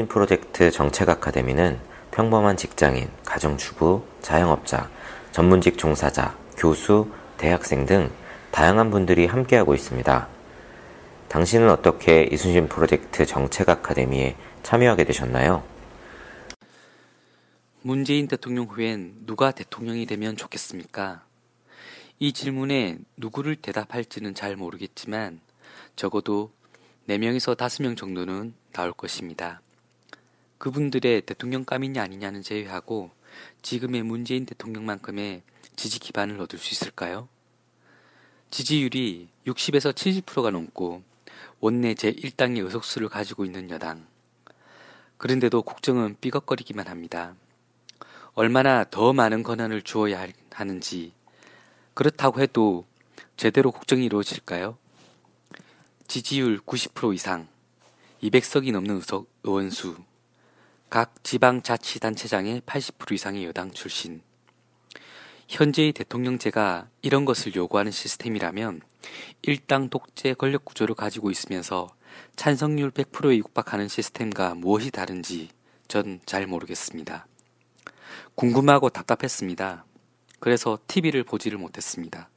이순신 프로젝트 정책 아카데미는 평범한 직장인, 가정주부, 자영업자, 전문직 종사자, 교수, 대학생 등 다양한 분들이 함께하고 있습니다. 당신은 어떻게 이순신 프로젝트 정책 아카데미에 참여하게 되셨나요? 문재인 대통령 후엔 누가 대통령이 되면 좋겠습니까? 이 질문에 누구를 대답할지는 잘 모르겠지만 적어도 4명에서 5명 정도는 나올 것입니다. 그분들의 대통령감이냐 아니냐는 제외하고 지금의 문재인 대통령만큼의 지지 기반을 얻을 수 있을까요? 지지율이 60에서 70%가 넘고 원내 제1당의 의석수를 가지고 있는 여당. 그런데도 국정은 삐걱거리기만 합니다. 얼마나 더 많은 권한을 주어야 하는지, 그렇다고 해도 제대로 국정이 이루어질까요? 지지율 90% 이상, 200석이 넘는 의원수, 각 지방자치단체장의 80% 이상의 여당 출신. 현재의 대통령제가 이런 것을 요구하는 시스템이라면 일당 독재 권력 구조를 가지고 있으면서 찬성률 100%에 육박하는 시스템과 무엇이 다른지 전 잘 모르겠습니다. 궁금하고 답답했습니다. 그래서 TV를 보지를 못했습니다.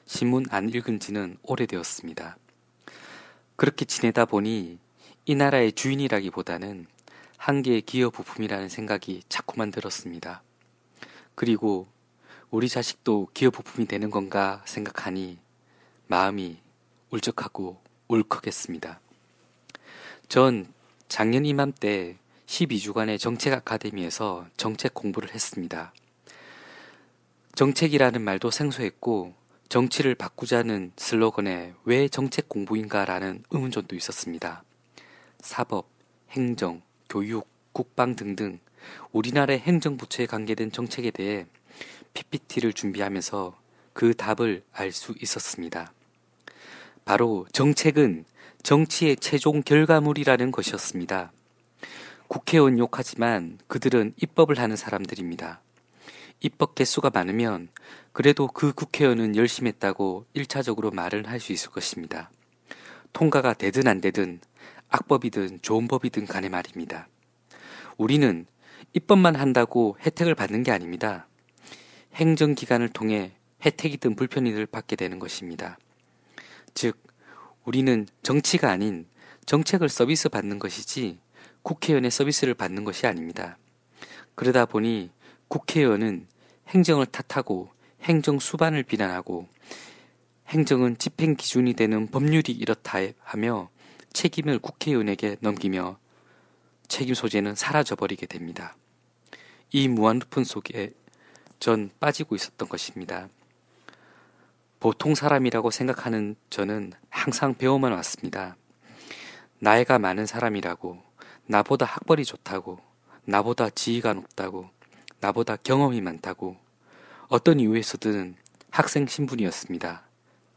신문 안 읽은 지는 오래되었습니다. 그렇게 지내다 보니 이 나라의 주인이라기보다는 한 개의 기업 부품이라는 생각이 자꾸만 들었습니다. 그리고 우리 자식도 기업 부품이 되는 건가 생각하니 마음이 울적하고 울컥했습니다. 전 작년 이맘때 12주간의 정책 아카데미에서 정책 공부를 했습니다. 정책이라는 말도 생소했고 정치를 바꾸자는 슬로건에 왜 정책 공부인가라는 의문점도 있었습니다. 사법, 행정, 교육, 국방 등등 우리나라의 행정부처에 관계된 정책에 대해 PPT를 준비하면서 그 답을 알 수 있었습니다. 바로 정책은 정치의 최종 결과물이라는 것이었습니다. 국회의원 욕하지만 그들은 입법을 하는 사람들입니다. 입법 개수가 많으면 그래도 그 국회의원은 열심히 했다고 1차적으로 말을 할 수 있을 것입니다. 통과가 되든 안 되든 악법이든 좋은 법이든 간에 말입니다. 우리는 입법만 한다고 혜택을 받는 게 아닙니다. 행정기관을 통해 혜택이든 불편이든 받게 되는 것입니다. 즉, 우리는 정치가 아닌 정책을 서비스 받는 것이지 국회의원의 서비스를 받는 것이 아닙니다. 그러다 보니 국회의원은 행정을 탓하고 행정 수반을 비난하고 행정은 집행 기준이 되는 법률이 이렇다 하며 책임을 국회의원에게 넘기며 책임 소재는 사라져버리게 됩니다. 이 무한루픈 속에 전 빠지고 있었던 것입니다. 보통 사람이라고 생각하는 저는 항상 배워만 왔습니다. 나이가 많은 사람이라고, 나보다 학벌이 좋다고, 나보다 지위가 높다고, 나보다 경험이 많다고, 어떤 이유에서든 학생 신분이었습니다.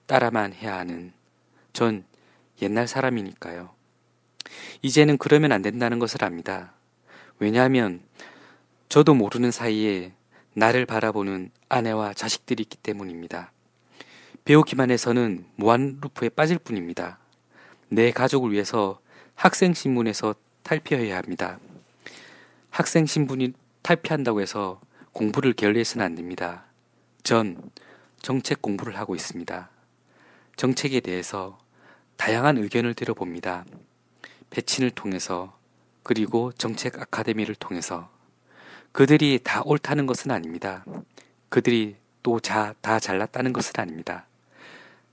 따라만 해야 하는. 전 옛날 사람이니까요. 이제는 그러면 안 된다는 것을 압니다. 왜냐하면 저도 모르는 사이에 나를 바라보는 아내와 자식들이 있기 때문입니다. 배우기만 해서는 무한루프에 빠질 뿐입니다. 내 가족을 위해서 학생 신분에서 탈피해야 합니다. 학생 신분이 탈피한다고 해서 공부를 게을리해서는 안 됩니다. 전 정책 공부를 하고 있습니다. 정책에 대해서 다양한 의견을 들어봅니다. 배친을 통해서, 그리고 정책 아카데미를 통해서. 그들이 다 옳다는 것은 아닙니다. 그들이 또 다 잘났다는 것은 아닙니다.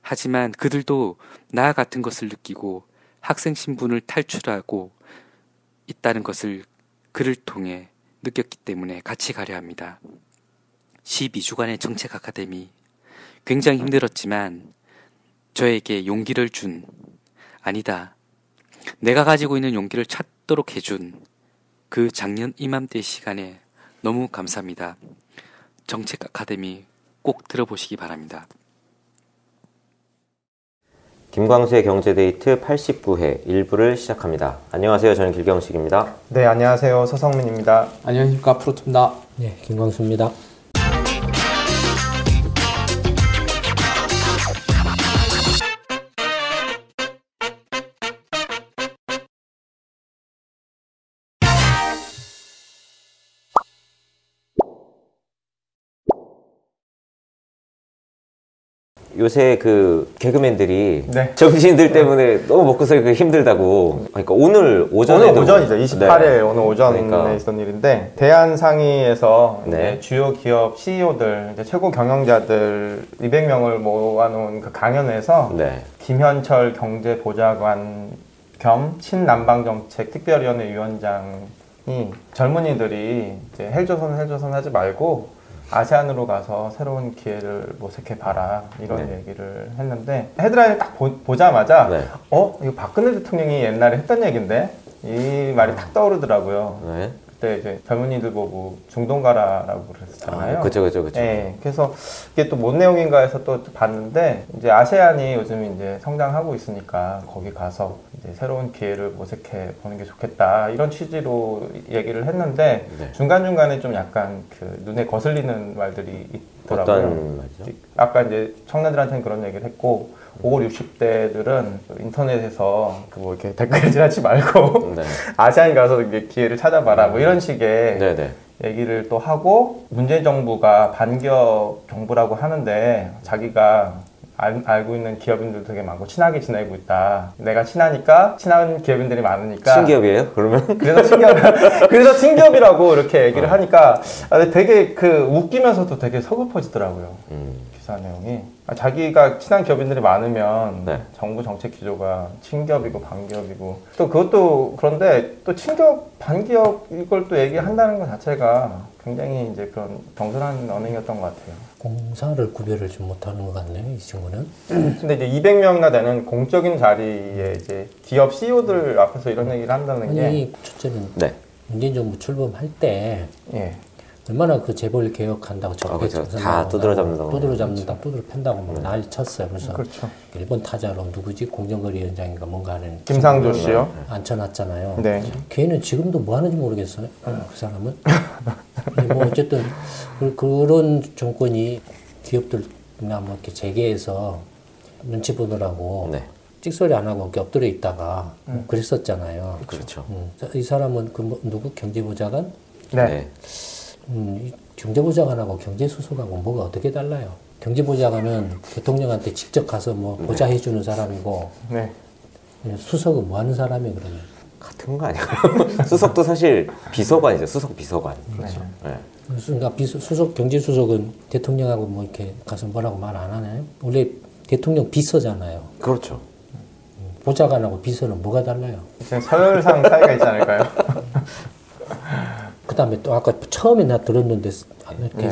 하지만 그들도 나와 같은 것을 느끼고 학생 신분을 탈출하고 있다는 것을 그를 통해 느꼈기 때문에 같이 가려 합니다. 12주간의 정책 아카데미, 굉장히 힘들었지만 저에게 용기를 준, 아니다, 내가 가지고 있는 용기를 찾도록 해준 그 작년 이맘때 시간에 너무 감사합니다. 정책 아카데미 꼭 들어보시기 바랍니다. 김광수의 경제데이트 89회 1부를 시작합니다. 안녕하세요. 저는 길경식입니다. 네, 안녕하세요. 서성민입니다. 안녕하십니까. 프로토입니다. 네, 김광수입니다. 요새 그 개그맨들이 네. 정치인들 때문에 너무 먹고 살기 힘들다고. 그러니까 오늘 오전에도 오늘 오전이죠. 28일 네. 오늘 오전에 그러니까. 있었던 일인데 대한상의에서 네. 이제 주요 기업 CEO들, 이제 최고 경영자들 200명을 모아놓은 그 강연에서 네. 김현철 경제보좌관 겸 친남방정책 특별위원회 위원장이 젊은이들이 이제 헬조선 하지 말고 아세안으로 가서 새로운 기회를 모색해 봐라 이런 네. 얘기를 했는데 헤드라인을 딱 보자마자 네. 이거 박근혜 대통령이 옛날에 했던 얘기인데 이 말이 탁 떠오르더라고요. 네. 그때 이제 젊은이들 보고 중동 가라라고 그랬잖아요. 그렇죠. 네, 그래서 이게 또 뭔 내용인가 해서 또 봤는데 이제 아세안이 요즘 이제 성장하고 있으니까 거기 가서 이제 새로운 기회를 모색해 보는 게 좋겠다 이런 취지로 얘기를 했는데 네. 중간 중간에 좀 약간 그 눈에 거슬리는 말들이 있더라고요. 어떤 말이죠? 아까 이제 청년들한테는 그런 얘기를 했고 50, 60대들은 인터넷에서 그 뭐 이렇게 댓글질 하지 말고 네. 아세안 가서 이게 기회를 찾아봐라 뭐 이런 식의 네네. 얘기를 또 하고 문재인 정부가 반기업 정부라고 하는데 자기가 알고 있는 기업인들도 되게 많고 친하게 지내고 있다. 내가 친하니까 친한 기업인들이 많으니까 친기업이에요? 그러면? 그래서 친기업이라고 이렇게 얘기를 하니까 되게 그 웃기면서도 되게 서글퍼지더라고요. 기사 내용이. 자기가 친한 기업인들이 많으면 네. 정부 정책 기조가 친기업이고 반기업이고 또 그것도 그런데 또 친기업 반기업 이걸 또 얘기한다는 것 자체가 굉장히 이제 그런 경솔한 언행이었던 것 같아요. 공사를 구별을 좀 못하는 것 같네요, 이 친구는. 근데 이제 200명이나 되는 공적인 자리에 이제 기업 CEO들 앞에서 이런 얘기를 한다는 게 아니, 첫째는 네. 문재인 정부 출범할 때 예. 얼마나 그 재벌 개혁한다고 그렇죠. 다 두드러 잡는다고. 두드러 팬다고 막 난리 쳤어요. 그래서 그렇죠. 일본 타자로 누구지? 공정거래위원장인가 뭔가 하는 김상조 씨요. 앉혀놨잖아요. 네. 걔는 지금도 뭐 하는지 모르겠어요. 그 사람은. 근데 뭐 어쨌든 그런 정권이 기업들이나 뭐 이렇게 재계해서 눈치 보느라고 네. 찍소리 안 하고 이렇게 엎드려 있다가 뭐 그랬었잖아요. 그렇죠. 이 사람은 그 뭐, 누구 경제보좌관? 네. 이 경제보좌관하고 경제수석하고 뭐가 어떻게 달라요? 경제보좌관은 대통령한테 직접 가서 뭐 보좌해주는 사람이고 네. 수석은 뭐 하는 사람이에요, 그러면? 같은 거 아니에요? 수석도 사실 비서관이죠. 수석 비서관. 그렇죠. 네. 그러니까 경제수석은 대통령하고 뭐 이렇게 가서 뭐라고 말 안 하나요? 원래 대통령 비서잖아요. 그렇죠. 보좌관하고 비서는 뭐가 달라요? 이제 서열상 차이가 있지 않을까요? 그 다음에 또 아까 처음에 나 들었는데 이렇게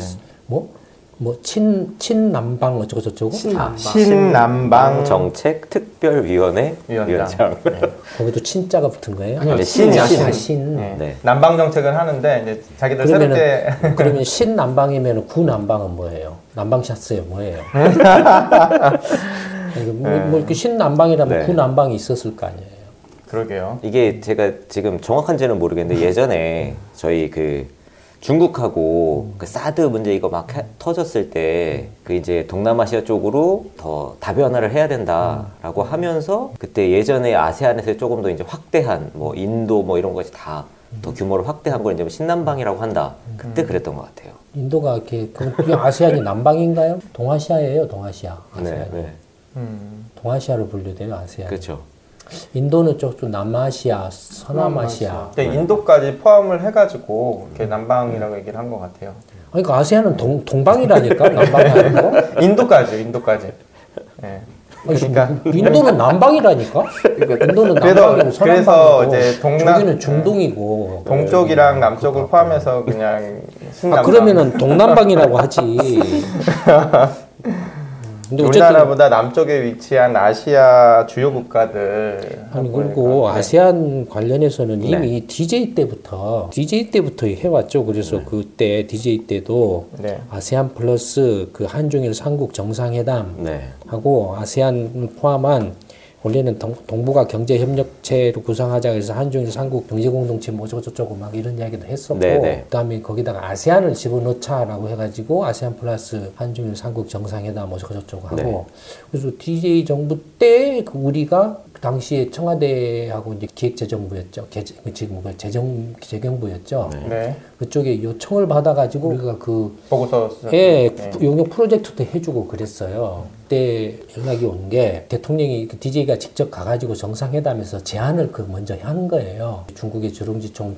친남방 어쩌고 저쩌고 신남방 정책 특별위원회 위원장. 네. 거기도 친자가 붙은 거예요? 아니요, 신이요, 신. 신. 네. 네. 남방 정책을 하는데 이제 자기들 새롭게 그러면 신남방이면 구남방은 뭐예요? 남방샷스요 뭐예요? 뭐 이렇게 신남방이라면 네. 구남방이 있었을 거 아니에요? 그러게요. 이게 제가 지금 정확한지는 모르겠는데 예전에 저희 그 중국하고 그 사드 문제 이거 막 터졌을 때 그 이제 동남아시아 쪽으로 더 다변화를 해야 된다라고 하면서 그때 예전에 아세안에서 조금 더 이제 확대한 뭐 인도 뭐 이런 것이 다 더 규모를 확대한 걸 이제 신남방이라고 한다. 그때 그랬던 것 같아요. 인도가 이렇게 아세안이 남방인가요? 동아시아예요, 동아시아. 아세안이. 네. 동아시아로 분류돼요, 아세안. 그렇죠. 인도는 좀 남아시아, 서남아시아. 인도까지 포함을 해가지고 이렇게 남방이라고 얘기를 한 것 같아요. 그러니까 아세안은 동방이라니까 남방이 아니고. 인도까지. 네. 그러니까 인도는 남방이라니까. 인도는 남방이고 서남방이고. 그래서 이제 저기는 중동이고. 동쪽이랑 남쪽을 포함해서 그냥 신남방. 그러면은 동남방이라고 하지. 근데 우리나라보다 남쪽에 위치한 아시아 주요 국가들. 아니 그리고 아세안 관련해서는 네. 이미 DJ 때부터 해왔죠. 그래서 그때 DJ 때도 네. 아세안 플러스 그 한중일 삼국 정상회담 네. 하고 아세안 포함한 원래는 동북아 경제협력체로 구성하자 해서 한중일 삼국 경제공동체 뭐 저쩌고 막 이런 이야기도 했었고 네네. 그다음에 거기다가 아세안을 집어넣자라고 해가지고 아세안 플러스 한중일 삼국 정상회담 뭐 저쩌고 하고 네. 그래서 DJ 정부 때 우리가 당시에 청와대하고 이제 기획재정부였죠. 지금 그 재경부였죠. 네. 그쪽에 요청을 받아가지고 우리가 그 보고서 용역 프로젝트도 해주고 그랬어요. 그때 연락이 온 게 대통령이 DJ가 직접 가가지고 정상회담에서 제안을 먼저 한 거예요. 중국의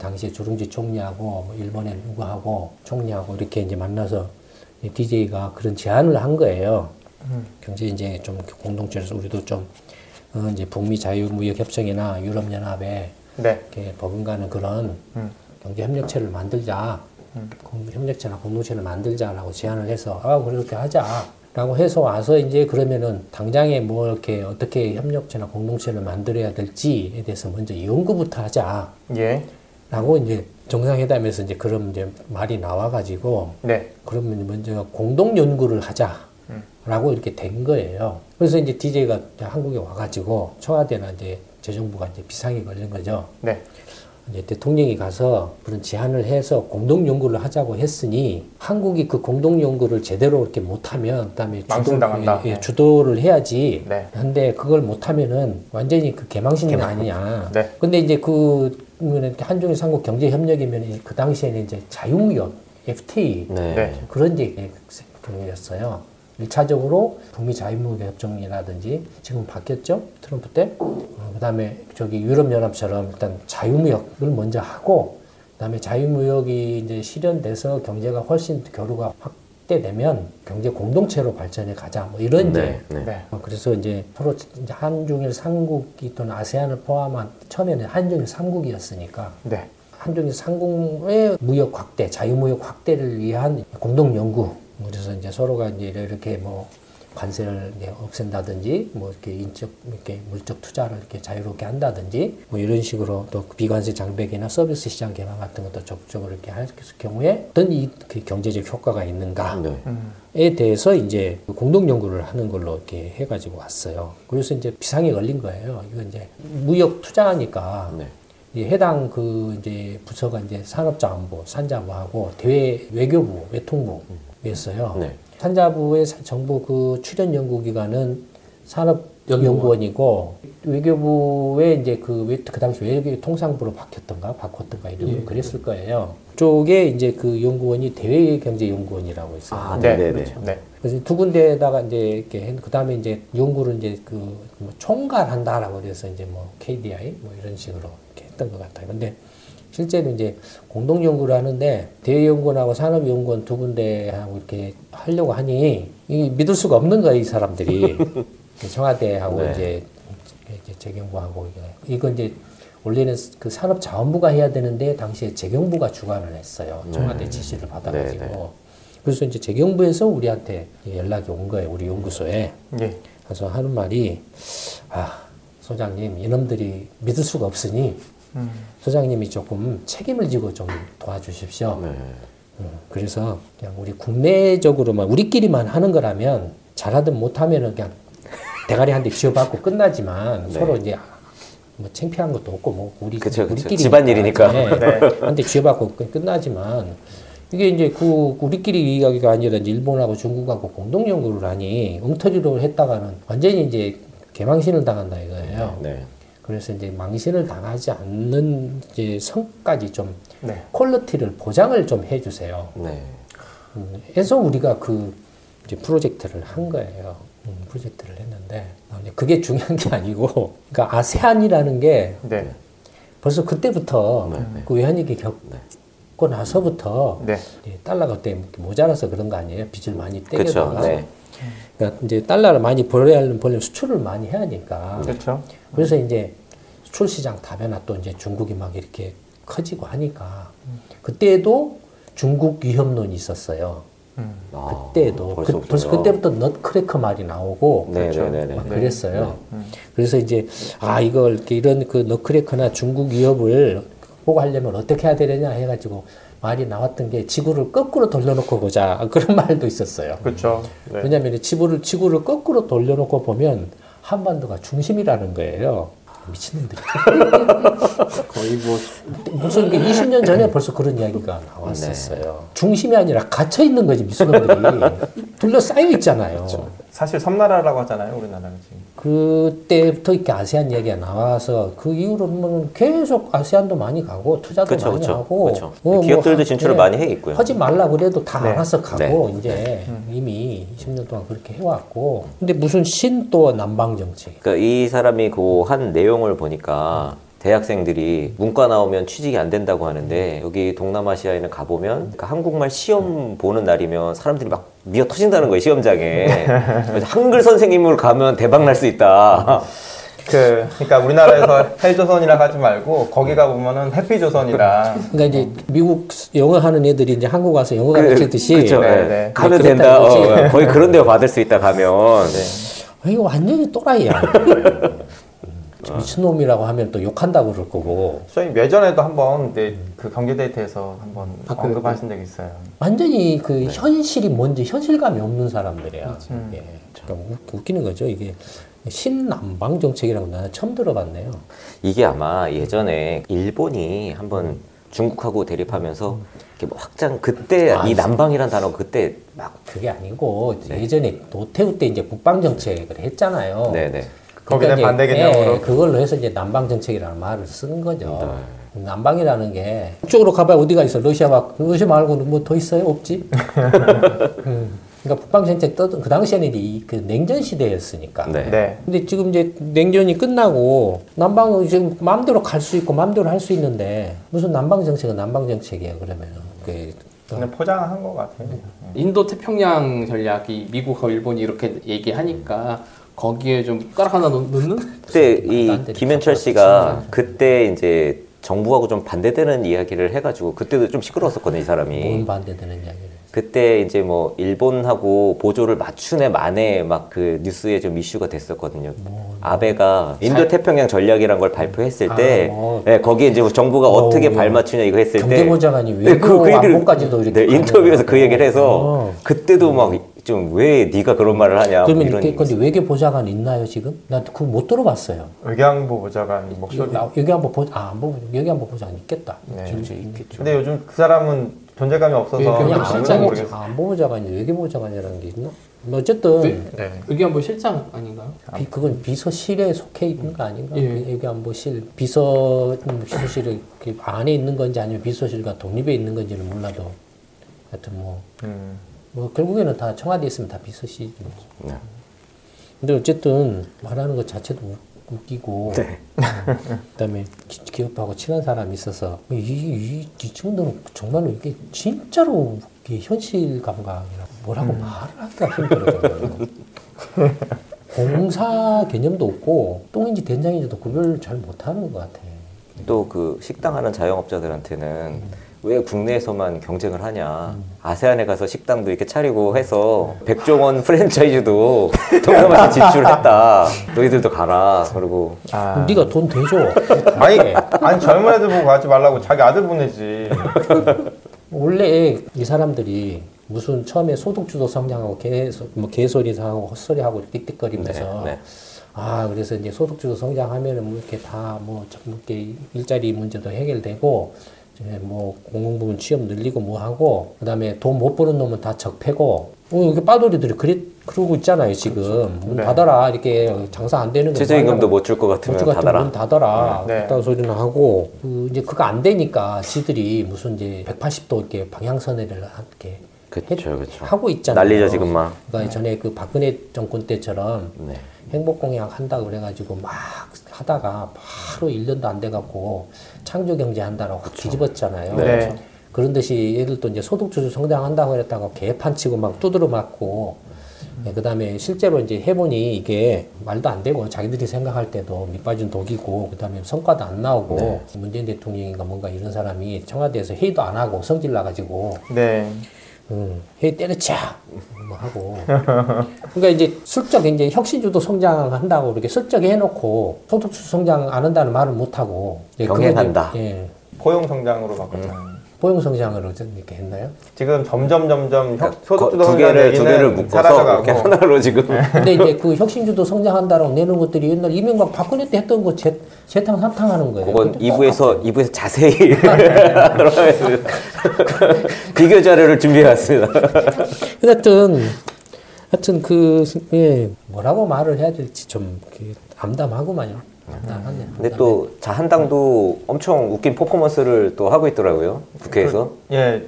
당시에 주룽지 총리하고 뭐 일본의 누구하고 총리하고 이렇게 이제 만나서 DJ가 그런 제안을 한 거예요. 경제 이제 좀 공동체에서 우리도 좀 이제 북미 자유무역협정이나 유럽연합에 이렇게 버금가는 그런 경제협력체를 만들자, 협력체나 공동체를 만들자라고 제안을 해서 그렇게 하자라고 해서 와서 이제 그러면은 당장에 뭐 이렇게 어떻게 협력체나 공동체를 만들어야 될지에 대해서 먼저 연구부터 하자. 라고 이제 정상회담에서 이제 그런 이제 말이 나와가지고 그러면 먼저 공동 연구를 하자. 라고 이렇게 된 거예요. 그래서 이제 DJ가 한국에 와가지고 청와대나 이제 재정부가 이제 비상이 걸린 거죠. 이제 대통령이 가서 그런 제안을 해서 공동 연구를 하자고 했으니 한국이 그 공동 연구를 제대로 이렇게 못하면 그다음에 주도를 해야지. 근데 그걸 못하면은 완전히 그 개망신이 아니냐. 근데 이제 한중일 삼국 경제협력이면 그 당시에는 이제 자유무역 FTA 그런 얘기였어요. 1차적으로 북미 자유무역협정이라든지 지금 바뀌었죠? 트럼프 때. 그 다음에 유럽연합처럼 일단 자유무역을 먼저 하고, 그 다음에 자유무역이 이제 실현돼서 경제가 훨씬 교류가 확대되면 경제 공동체로 발전해 가자. 뭐 이런 그래서 이제 서로 이제 한중일 삼국이 또는 아세안을 포함한 처음에는 한중일 삼국이었으니까. 한중일 삼국의 무역 확대, 자유무역 확대를 위한 공동 연구. 그래서 이제 서로가 이제 이렇게 뭐 관세를 없앤다든지 뭐 이렇게 물적 투자를 이렇게 자유롭게 한다든지 뭐 이런 식으로 또 비관세 장벽이나 서비스 시장 개방 같은 것도 적극적으로 이렇게 할 경우에 어떤 그 경제적 효과가 있는가에 대해서 이제 공동 연구를 하는 걸로 이렇게 해가지고 왔어요. 그래서 이제 비상이 걸린 거예요. 이거 이제 무역 투자하니까. 해당 이제 부서가 이제 산업자원부, 산자부하고 외교부, 외통부였어요. 산자부의 정부 그 출연 연구기관은 산업연구원이고 외교부의 이제 그 당시 외교통상부로 바꿨던가 이름을 그랬을 거예요. 그쪽에 이제 그 연구원이 대외경제연구원이라고 있어요. 그래서 두 군데에다가 이제 이렇게 그 다음에 이제 연구를 이제 뭐 총괄한다라고 그래서 이제 뭐 KDI 뭐 이런 식으로 이렇게 했던 것 같아요. 근데 실제로 이제 공동 연구를 하는데 대외연구원하고 산업연구원 두 군데하고 이렇게 하려고 하니 이 믿을 수가 없는 거예요, 이 사람들이. 청와대하고 이제 재경부하고 이거 이제 원래는 그 산업자원부가 해야 되는데 당시에 재경부가 주관을 했어요. 청와대 지시를 받아가지고. 그래서 이제 재경부에서 우리한테 연락이 온 거예요, 우리 연구소에. 그래서 하는 말이 소장님 이놈들이 믿을 수가 없으니 소장님이 조금 책임을 지고 좀 도와주십시오. 그래서 그냥 우리 국내적으로만 우리끼리만 하는 거라면 잘하든 못하면은 그냥 대가리 한 대 쥐어받고 끝나지만 서로 이제 뭐 창피한 것도 없고 뭐 우리끼리 집안일이니까 한 대 쥐어받고 끝나지만 이게 이제 우리끼리 이야기가 아니라 이제 일본하고 중국하고 공동 연구를 하니 엉터리로 했다가는 완전히 이제 개망신을 당한다 이거예요. 그래서 이제 망신을 당하지 않는 이제 성까지 좀 퀄리티를 보장을 좀 해주세요. 그래서 우리가 이제 프로젝트를 한 거예요. 프로젝트를 했는데 그게 중요한 게 아니고, 그러니까 아세안이라는 게 벌써 그때부터 그 외환위기 겪고 나서부터 달러가 그때 모자라서 그런 거 아니에요? 빚을 많이 떼겨다가. 그러니까 이제 달러를 많이 벌려면 수출을 많이 해야 하니까. 그래서 이제 수출 시장 다변화 또 이제 중국이 막 이렇게 커지고 하니까 그때도 중국 위협론이 있었어요. 그때도 벌써 그때부터 넛크래커 말이 나오고 막 그랬어요. 그래서 이제 이걸 이런 그 넛크래커나 중국 위협을 보고하려면 어떻게 해야 되느냐 해가지고 말이 나왔던 게 지구를 거꾸로 돌려놓고 보자, 그런 말도 있었어요. 왜냐하면 지구를 거꾸로 돌려놓고 보면 한반도가 중심이라는 거예요. 미친놈들이. 거의 무슨 20년 전에 벌써 그런 이야기가 나왔었어요. 중심이 아니라 갇혀 있는 거지, 미친놈들이. 둘러싸여 있잖아요. 사실 섬나라라고 하잖아요, 우리나라는 지금. 그때부터 이렇게 아세안 얘기가 나와서 그 이후로는 계속 아세안도 많이 가고 투자도 그쵸, 많이 그쵸, 하고 그쵸. 기업들도 진출을 많이 해 있고요. 하지 말라 그래도 다 네. 알아서 가고 이제 이미 20년 동안 그렇게 해왔고 근데 무슨 신또 남방 정책 그러니까 이 사람이 그 한 내용을 보니까 대학생들이 문과 나오면 취직이 안 된다고 하는데 여기 동남아시아에는 가보면 그러니까 한국말 시험 보는 날이면 사람들이 막 미어 터진다는 거예요, 시험장에. 그래서 한글 선생님으로 가면 대박 날 수 있다. 그러니까 우리나라에서 헬조선이라 하지 말고 거기 가 보면은 해피조선이라. 그러니까 이제 미국 영어 하는 애들이 이제 한국 와서 영어 가르치듯이 그쵸, 네, 네. 가면 네, 된다. 그랬다는 거의 그런 데 받을 수 있다 가면. 이거 완전히 또라이야. 미친놈이라고 하면 또 욕한다고 그럴 거고 저희 예전에도 한번 그 경제데이트에서 한번 언급하신 적이 있어요. 완전히 그 현실이 뭔지 현실감이 없는 사람들이야. 예. 그러니까 웃기는 거죠. 이게 신남방 정책이라고 나는 처음 들어봤네요. 이게 아마 예전에 일본이 한번 중국하고 대립하면서 이렇게 뭐 확장 그때 이 남방이란 단어 그때 막 그게 아니고 예전에 노태우 때 이제 국방 정책을 했잖아요. 네네. 거기에 그러니까 반대 이제, 개념으로. 그걸로 해서 이제 남방 정책이라는 말을 쓰는 거죠. 남방이라는 게 북쪽으로 가봐야 어디가 있어? 러시아 말고는 뭐 더 있어요? 없지? 그러니까 북방 정책 떠든 그 당시에는 그 냉전 시대였으니까. 네. 네. 근데 지금 이제 냉전이 끝나고 남방은 지금 마음대로 갈 수 있고 마음대로 할 수 있는데 무슨 남방 정책은 남방 정책이에요. 그러면 그냥 포장한 것 같아요. 인도 태평양 전략이 미국하고 일본이 이렇게 얘기하니까 거기에 좀 숟가락 하나 넣는? 그때 이 김현철 씨가 그때 이제 정부하고 좀 반대되는 이야기를 해가지고 그때도 좀 시끄러웠었거든요, 이 사람이. 뭔 반대되는 이야기를. 그때 이제 뭐 일본하고 보조를 맞추네 마네 막 그 뉴스에 좀 이슈가 됐었거든요. 아베가 인도 태평양 전략이란 걸 발표했을 때, 네, 거기에 이제 정부가 어떻게 발맞추냐 이거 했을 때, 경제보좌관이 외교 안보까지도 이렇게 인터뷰에서 그 얘기를 해서 그때도 막 좀 왜 네가 그런 말을 하냐. 그러면 이런 이렇게 근데 외교보좌관 있나요 지금? 나 그거 못 들어봤어요. 외교안보 보좌관 목소리. 외교안보 보좌관 있겠다. 네. 있겠죠. 근데 요즘 그 사람은 존재감이 없어서 그냥 아무도 실장이 모르겠어요. 안보보좌관이 외교보좌관이라는 게 있나? 어쨌든 네. 외교안보 실장 아닌가요? 그건 비서실에 속해 있는 거 아닌가? 예. 외교안보실 비서실에 안에 있는 건지 아니면 비서실과 독립에 있는 건지는 몰라도 하여튼 뭐 결국에는 다 청와대에 있으면 다 비서실이죠. 네. 근데 어쨌든 말하는 것 자체도 웃기고 그다음에 기업하고 친한 사람이 있어서 이 친구들은 정말로 이게 진짜로 이게 현실 감각이라고 뭐라고 말을 하기가 힘들어요. 공사 개념도 없고 똥인지 된장인지도 구별을 잘 못하는 것 같아. 또 그 식당 하는 자영업자들한테는 왜 국내에서만 경쟁을 하냐. 아세안에 가서 식당도 이렇게 차리고 해서 백종원 프랜차이즈도 동남아시아 진출했다. 너희들도 가라. 그리고 네가 돈 대줘. 아니 젊은 애들 보고 가지 말라고 자기 아들 보내지. 원래 이 사람들이 무슨 처음에 소득주도 성장하고 개소리하고 헛소리하고 띡띡거리면서 네. 그래서 이제 소득주도 성장하면은 뭐 이렇게 다 뭐 이렇게 일자리 문제도 해결되고 뭐 공공부문 취업 늘리고 뭐 하고 그다음에 돈 못 버는 놈은 다 적폐고 이렇게 빠돌이들이 그러고 있잖아요 지금. 문 닫아라 이렇게 장사 안 되는 거 최저임금도 못 줄 것 같으면 닫아라. 문 닫아라. 네. 그딴 소리는 하고 이제 그거 안 되니까 지들이 무슨 이제 180도 이렇게 방향선회를 이렇게 그렇죠. 하고 있잖아요. 난리죠 지금 막. 그러니까 전에 그 박근혜 정권 때처럼 네. 행복공약 한다고 그래가지고 막 하다가 바로 1년도 안 돼갖고 창조경제 한다라고 확 뒤집었잖아요. 네. 그런 듯이 얘들도 이제 소득주도 성장한다고 그랬다가 개판 치고 막 두드려 맞고 그 다음에 실제로 이제 해보니 이게 말도 안 되고 자기들이 생각할 때도 밑빠진 독이고 그 다음에 성과도 안 나오고 문재인 대통령인가 뭔가 이런 사람이 청와대에서 회의도 안 하고 성질 나가지고 네. 회의 때려쳐 뭐 하고 그러니까 이제 슬쩍 이제 혁신주도 성장한다고 이렇게 슬쩍 해놓고 소득주도 성장 안 한다는 말을 못 하고 병행한다. 포용 성장으로 바꿨잖아요. 포용 성장으로 이렇게 했나요? 지금 점점 소득주도 두 개를 성장 묶어서 이렇게 하나로 지금. 근데 이제 그 혁신주도 성장한다라고 내는 것들이 옛날 이명박 박근혜 때 했던 거 재탕 삼탕하는 거예요. 그건 2부에서 자세히 들어가겠습니다. 비교 자료를 준비해왔습니다. 하여튼 하여튼 뭐라고 말을 해야 될지 좀 암담하구만요. 암담하네. 근데 또 자한당도 엄청 웃긴 퍼포먼스를 또 하고 있더라고요. 국회에서.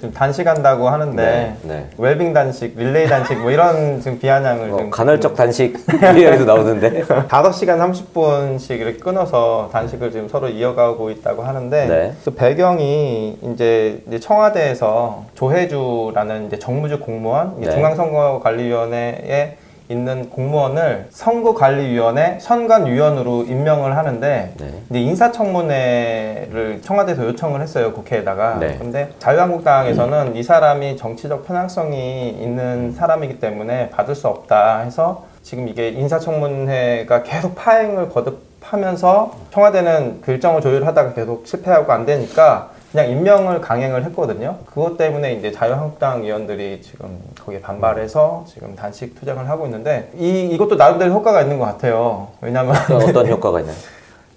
좀 단식한다고 하는데 네. 웰빙 단식, 릴레이 단식 뭐 이런 지금 비아냥을 좀 간헐적 단식 비디오에도 나오던데. 5시간 30분씩 이렇게 끊어서 단식을 지금 서로 이어가고 있다고 하는데 네. 그 배경이 이제 청와대에서 조혜주라는 이제 정무직 공무원, 네. 중앙선거관리위원회에 있는 공무원을 선거관리위원회 선관위원으로 임명을 하는데 네. 이제 인사청문회를 청와대에서 요청을 했어요, 국회에다가. 네. 근데 자유한국당에서는 이 사람이 정치적 편향성이 있는 사람이기 때문에 받을 수 없다 해서 지금 이게 인사청문회가 계속 파행을 거듭하면서 청와대는 그 일정을 조율하다가 계속 실패하고 안 되니까 그냥 임명을 강행을 했거든요. 그것 때문에 이제 자유한국당 의원들이 지금 거기에 반발해서 지금 단식 투쟁을 하고 있는데 이것도 나름대로 효과가 있는 것 같아요. 왜냐면 어떤 효과가 있나요?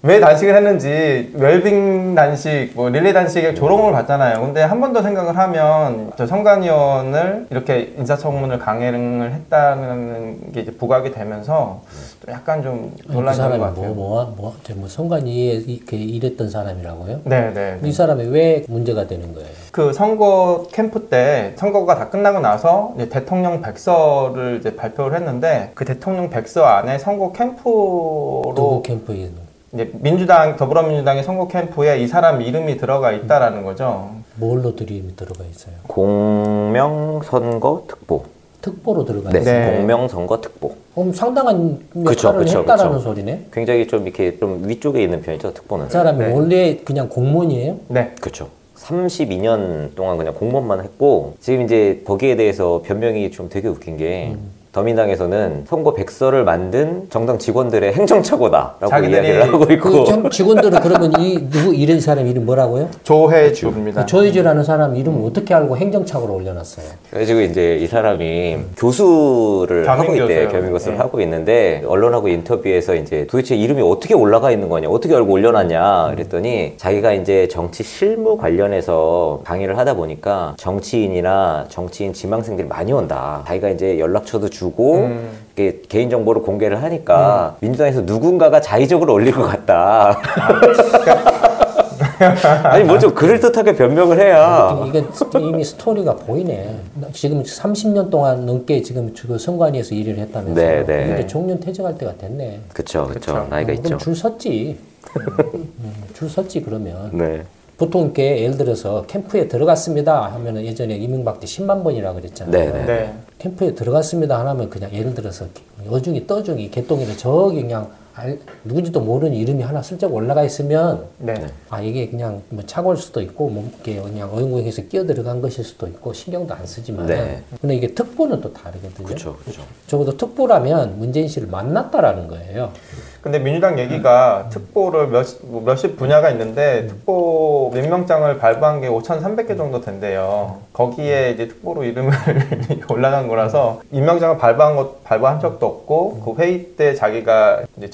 왜 단식을 했는지 웰빙 단식, 뭐 릴레이 단식에 조롱을 받잖아요. 근데 한 번 더 생각을 하면 저 선관위원을 이렇게 인사청문을 강행을 했다는 게 이제 부각이 되면서 또 약간 좀 논란이 그 된 것 사람이 같아요. 뭐 선관위에 이렇게 일했던 사람이라고요? 네. 이 사람이 왜 문제가 되는 거예요? 그 선거 캠프 때 선거가 다 끝나고 나서 이제 대통령 백서를 이제 발표를 했는데 그 대통령 백서 안에 선거 캠프로 누구 캠프에 있는? 이제 더불어민주당의 선거 캠프에 이 사람 이름이 들어가 있다라는 거죠. 뭘로 이름이 들어가 있어요? 공명선거특보. 특보로 들어가 네. 있어요. 네. 공명선거특보. 그럼 상당한 그쵸, 역할을 그쵸, 했다라는 그쵸. 소리네. 굉장히 좀 이렇게 좀 위쪽에 있는 편이죠, 특보는. 그 사람이 네. 원래 그냥 공무원이에요? 네. 그렇죠. 32년 동안 그냥 공무원만 했고 지금 이제 거기에 대해서 변명이 좀 되게 웃긴 게 더민당에서는 선거 백서를 만든 정당 직원들의 행정착오다라고 자기들이 이야기를 하고 있고 그 직원들은 그러면 이런 사람 이름 뭐라고요? 조혜주입니다. 조혜주라는 사람 이름을 어떻게 알고 행정착오로 올려놨어요? 그래가지고 이제 이 사람이 교수를 하고 있대요. 겸임교수요. 겸임교수를 네. 하고 있는데 언론하고 인터뷰에서 이제 도대체 이름이 어떻게 올라가 있는 거냐, 어떻게 알고 올려놨냐 그랬더니 자기가 이제 정치 실무 관련해서 강의를 하다 보니까 정치인이나 정치인 지망생들이 많이 온다. 자기가 이제 연락처도 주고 이렇게 개인정보를 공개를 하니까 민주당에서 누군가가 자의적으로 올릴 것 같다. 아니 뭐 좀 그럴듯하게 변명을 해야. 이게 이미 스토리가 보이네. 지금 30년 동안 넘게 지금 선관위에서 일을 했다면서요. 네. 이제 종년 퇴직할 때가 됐네. 그쵸. 나이가 있죠. 그럼 줄 섰지. 줄 섰지 그러면. 네. 보통 이렇게 예를 들어서 캠프에 들어갔습니다 하면은 예전에 이명박 때 10만 번이라고 그랬잖아요. 네. 캠프에 들어갔습니다 하면 그냥 예를 들어서 어중이 떠중이 개똥이를 저기 그냥 누군지도 모르는 이름이 하나 슬쩍 올라가 있으면 네. 이게 그냥 뭐 착오일 수도 있고 뭐 이렇게 그냥 어영부영해서 끼어 들어간 것일 수도 있고 신경도 안 쓰지만 네. 근데 이게 특보는 또 다르거든요. 그렇죠. 적어도 특보라면 문재인 씨를 만났다라는 거예요. 근데 민주당 얘기가 특보를 몇십 분야가 있는데 특보 임명장을 발부한 게 5,300개 정도 된대요. 거기에 이제 특보로 이름을 올라간 거라서 임명장을 발부한 적도 없고 그 회의 때 자기가 이제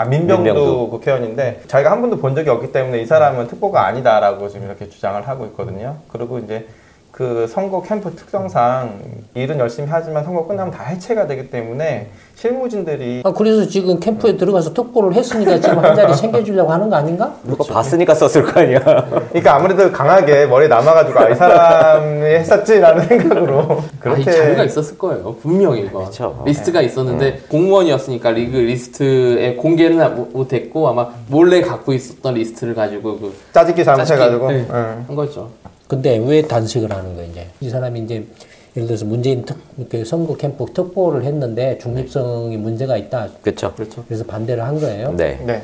민병두 국회의원인데 자기가 한 번도 본 적이 없기 때문에 이 사람은 특보가 아니다라고 지금 이렇게 주장을 하고 있거든요. 그리고 이제 그 선거 캠프 특성상 일은 열심히 하지만 선거 끝나면 다 해체가 되기 때문에 실무진들이 그래서 지금 캠프에 들어가서 특보를 했으니까 지금 한 자리 챙겨주려고 하는 거 아닌가? 누가 봤으니까 썼을 거 아니야. 그러니까 아무래도 강하게 머리에 남아가지고 이 사람이 했었지라는 생각으로 그렇게 자료가 있었을 거예요. 분명히 이거. 그쵸. 리스트가 있었는데 공무원이었으니까 리그 리스트에 공개는 못했고 아마 몰래 갖고 있었던 리스트를 가지고 짜집기 잘못해가지고 네, 한 거죠. 근데 왜 단식을 하는 거예요, 이제? 이 사람이 이제, 예를 들어서 문재인 이렇게 선거 캠프 특보를 했는데 중립성이 문제가 있다. 그렇죠. 그래서 반대를 한 거예요. 네.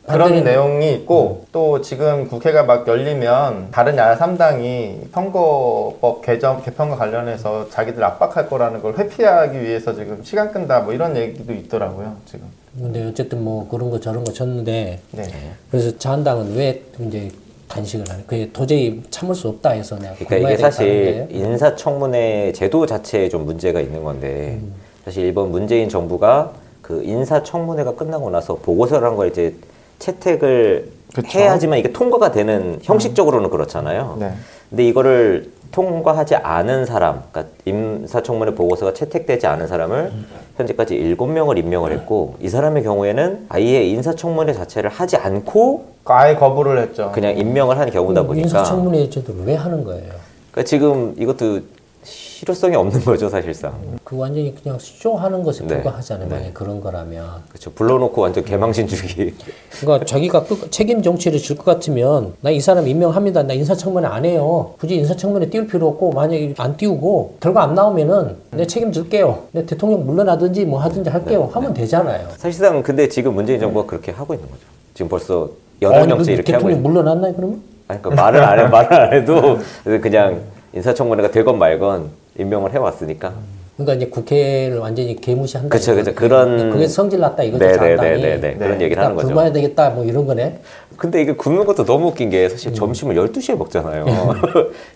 그런 내용이 있고 또 지금 국회가 막 열리면 다른 야당 3당이 선거법 개편과 관련해서 자기들 압박할 거라는 걸 회피하기 위해서 지금 시간 끈다 뭐 이런 얘기도 있더라고요, 지금. 근데 어쨌든 뭐 그런 거 저런 거 쳤는데 네. 그래서 자한당은 왜 이제 단식을 하는? 그게 도저히 참을 수 없다 해서 내가 그러니까 이게 사실 인사청문회 제도 자체에 좀 문제가 있는 건데 사실 이번 문재인 정부가 그 인사청문회가 끝나고 나서 보고서라는 걸 이제 채택을 그쵸. 해야지만 이게 통과가 되는 형식적으로는 그렇잖아요. 네. 근데 이거를 통과하지 않은 사람, 그러니까 인사청문회 보고서가 채택되지 않은 사람을 현재까지 7명을 임명을 했고 이 사람의 경우에는 아예 인사청문회 자체를 하지 않고 아예 거부를 했죠. 그냥 임명을 한 경우다 보니까 인사청문회 제도를 왜 하는 거예요? 그러니까 지금 이것도 실효성이 없는 거죠 사실상. 그 완전히 그냥 쇼하는 것에 네. 불과하잖아요. 네. 만약 그런 거라면. 그렇죠. 불러놓고 완전 개망신 주기. 그러니까 자기가 책임 정치를 질 것 같으면 나 이 사람 임명합니다. 나 인사청문회 안 해요. 굳이 인사청문회 띄울 필요 없고 만약에 안 띄우고 결과 안 나오면은 내 책임질게요. 내 대통령 물러나든지 뭐 하든지 할게요. 하면 되잖아요. 사실상 근데 지금 문재인 정부가 그렇게 하고 있는 거죠. 지금 벌써 8명째 이렇게 하고 대통령 있는. 물러났나요 그러면? 아니, 그러니까 말을 안 해도 그냥 인사청문회가 되건 말건 임명을 해왔으니까. 그러니까 이제 국회를 완전히 개무시한다. 그쵸, 그쵸. 그런. 그게 성질 났다 이거죠. 네네네네. 그런 얘기를 하는 거죠. 굶어야 되겠다 뭐 이런 거네. 근데 이게 굶는 것도 너무 웃긴 게 사실 점심을 12시에 먹잖아요.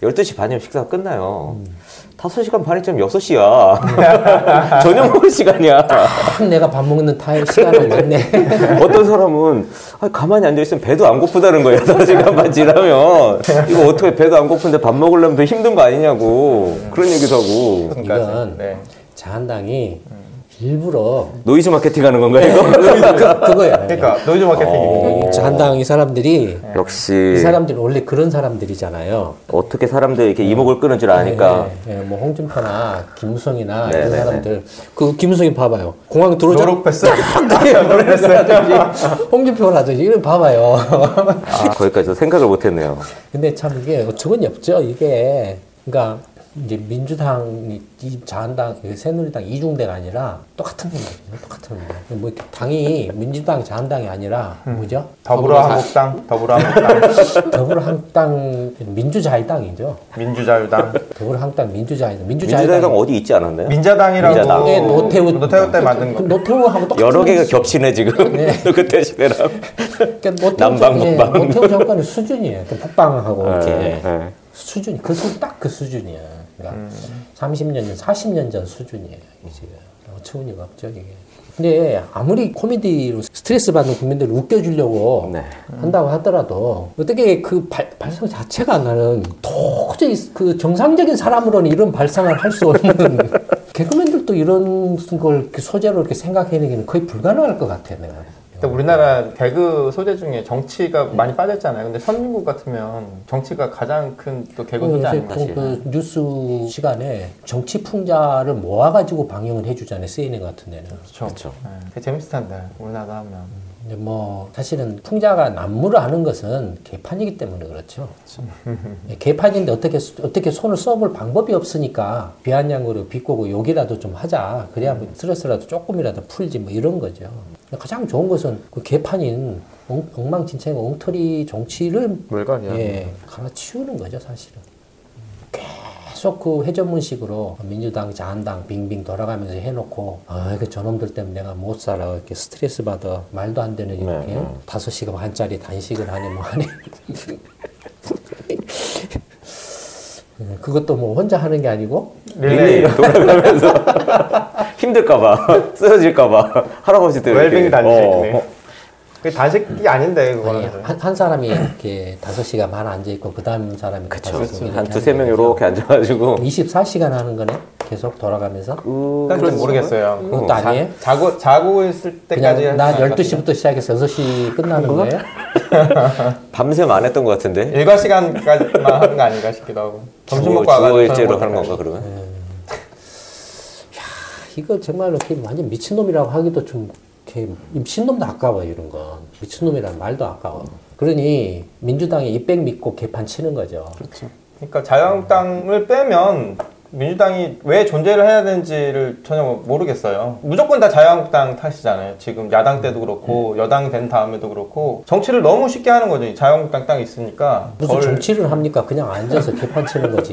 12시 반이면 식사가 끝나요. 5시간 반이면 6시야. 저녁 먹을 시간이야. 딱 내가 밥 먹는 시간을 냈네. 어떤 사람은 가만히 앉아있으면 배도 안 고프다는 거예요. 5시간 반 지나면. 이거 어떻게 배도 안 고픈데 밥 먹으려면 더 힘든 거 아니냐고. 그런 얘기도 하고. 이건 네. 자한당이 일부러 노이즈 마케팅 하는 건가요, 이거? 그거야. 그러니까 노이즈 마케팅이. 자한당 이 사람들이 역시. 이 사람들이 원래 그런 사람들이잖아요. 어떻게 사람들 이렇게 이목을 끄는 줄 아니까. 뭐 홍준표나 김무성이나 네, 이런 네, 사람들 그 김무성이 봐봐요. 공항 들어오자 노력패스. 홍준표라든지 이런 봐봐요. 거기까지 생각을 못했네요. 근데 참 이게 어처구니 없죠. 이게 그러니까 이제 민주당이 자한당, 새누리당 이중대가 아니라 똑같은 분들이에요. 똑같은 분들. 뭐 이렇게 당이 민주당, 자한당이 아니라 뭐죠? 더불어한국당. 더불어한국당 민주자유당이죠. 민주자유당. 더불어한국당 민주자유당. 민주당이 어디 있지 않았나요? 민자당이라고. 민자당. 네, 노태우 때 만든 거. 노태우하고 똑같은 여러 개가 겹치네 지금. 그때 시대랑. 그러니까 남방, 북방. 노태우 정권의 수준이에요. 북방하고 이렇게 네. 수준이 딱 그 수준이야. 그러니까 30년 전, 40년 전 수준이에요. 이게 어처구니가 없죠 이게. 근데 아무리 코미디로 스트레스 받는 국민들을 웃겨주려고 네. 한다고 하더라도 어떻게 그 발상 자체가 나는 도저히 그 정상적인 사람으로는 이런 발상을 할 수 없는 개그맨들도 이런 걸 이렇게 소재로 이렇게 생각해내기는 거의 불가능할 것 같아 내가. 우리나라 개그 소재 중에 정치가 많이 빠졌잖아요. 근데 선진국 같으면 정치가 가장 큰 또 개그 소재 아닌가. 그 뉴스 시간에 정치 풍자를 모아가지고 방영을 해주잖아요. CNN 같은 데는. 그렇죠. 네, 되게 재밌을 텐데 우리나라 하면. 근데 뭐 사실은 풍자가 난무를 하는 것은 개판이기 때문에 그렇죠. 개판인데 어떻게 손을 써볼 방법이 없으니까 비아냥으로 비꼬고 욕이라도 좀 하자. 그래야 뭐 스트레스라도 조금이라도 풀지 뭐 이런 거죠. 가장 좋은 것은 그 개판인 엉망진창의 엉터리 정치를 물건이야. 예, 갈아치우는 거죠 사실은. 계속 그 회전문식으로 민주당, 자한당 빙빙 돌아가면서 해놓고 그 저놈들 때문에 내가 못 살아 이렇게 스트레스 받아 말도 안 되는 이렇게 5시간 반짜리 단식을 하네 뭐 하네. 그것도 뭐 혼자 하는 게 아니고 릴레이 돌아가면서 힘들까봐 쓰러질까봐 할아버지들 웰빙 단식. 네. 그게 단식이 아닌데 그거는. 한 사람이 이렇게 5시간 반 앉아있고 그 다음 사람이 그쵸. 한 두세 명 이렇게 앉아가지고 24시간 하는 거네? 계속 돌아가면서? 그건 모르겠어요. 그것도 아니에요? 자고 있을 때까지. 그냥 나 12시부터 시작해서 6시 끝나는 거예요? 밤샘 안 했던 것 같은데 일과 시간까지만 하는 거 아닌가 싶기도 하고. 점심 먹고 와가지고. 주어일제로 하는 건가 그러면? 이거 정말로 이렇게 완전 미친놈이라고 하기도 좀 이렇게 미친놈도 아까워 이런 건. 미친놈이라는 말도 아까워. 그러니 민주당이 입백 믿고 개판 치는 거죠. 그렇죠. 그러니까 자유한국당을 빼면 민주당이 왜 존재를 해야 되는지를 전혀 모르겠어요. 무조건 다 자유한국당 탓이잖아요. 지금 야당 때도 그렇고 여당이 된 다음에도 그렇고 정치를 너무 쉽게 하는 거죠. 자유한국당 땅이 있으니까. 무슨 정치를 합니까? 그냥 앉아서 개판 치는 거지.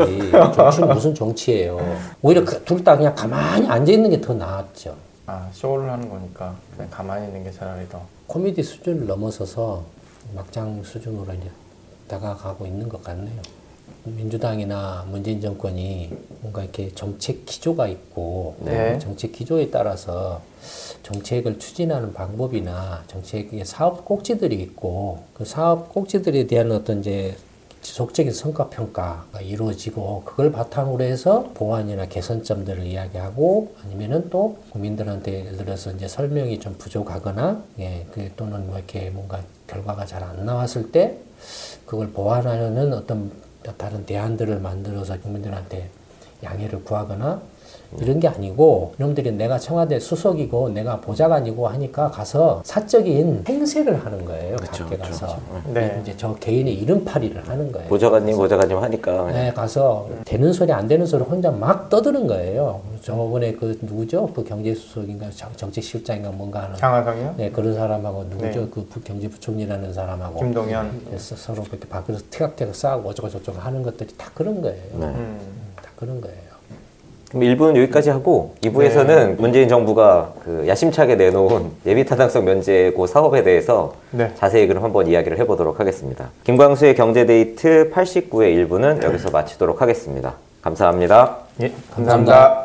정치는 무슨 정치예요. 오히려 둘 다 그냥 가만히 앉아있는 게 더 나았죠. 쇼를 하는 거니까 그냥 가만히 있는 게 차라리 더. 코미디 수준을 넘어서서 막장 수준으로 이제 다가가고 있는 것 같네요. 민주당이나 문재인 정권이 뭔가 이렇게 정책 기조가 있고 네. 정책 기조에 따라서 정책을 추진하는 방법이나 정책의 사업 꼭지들이 있고 그 사업 꼭지들에 대한 어떤 이제 지속적인 성과 평가가 이루어지고 그걸 바탕으로 해서 보완이나 개선점들을 이야기하고 아니면은 또 국민들한테 예를 들어서 이제 설명이 좀 부족하거나 또는 뭐 이렇게 뭔가 결과가 잘 안 나왔을 때 그걸 보완하려는 어떤 다른 대안들을 만들어서 국민들한테 양해를 구하거나 이런 게 아니고 이놈들이 내가 청와대 수석이고 내가 보좌관이고 하니까 가서 사적인 행세를 하는 거예요. 밖에 가서 네. 이제 저 개인의 이름팔이를 하는 거예요. 보좌관님 하니까. 네, 가서 되는 소리 안 되는 소리 혼자 막 떠드는 거예요. 저번에 그 누구죠? 그 경제수석인가 정책실장인가 뭔가 하는 장하성이요? 네, 그런 사람하고 누구죠? 네. 그 경제부총리라는 사람하고 김동연. 그래서 서로 그렇게 밖에서 티격태격 싸우고 어쩌고저쩌고 하는 것들이 다 그런 거예요. 네. 다 그런 거예요. 그럼 1부는 여기까지 하고 2부에서는 문재인 정부가 그 야심차게 내놓은 예비타당성 면제고 사업에 대해서 자세히 그럼 한번 이야기를 해보도록 하겠습니다. 김광수의 경제데이트 89회 1부는 여기서 마치도록 하겠습니다. 감사합니다. 예, 감사합니다.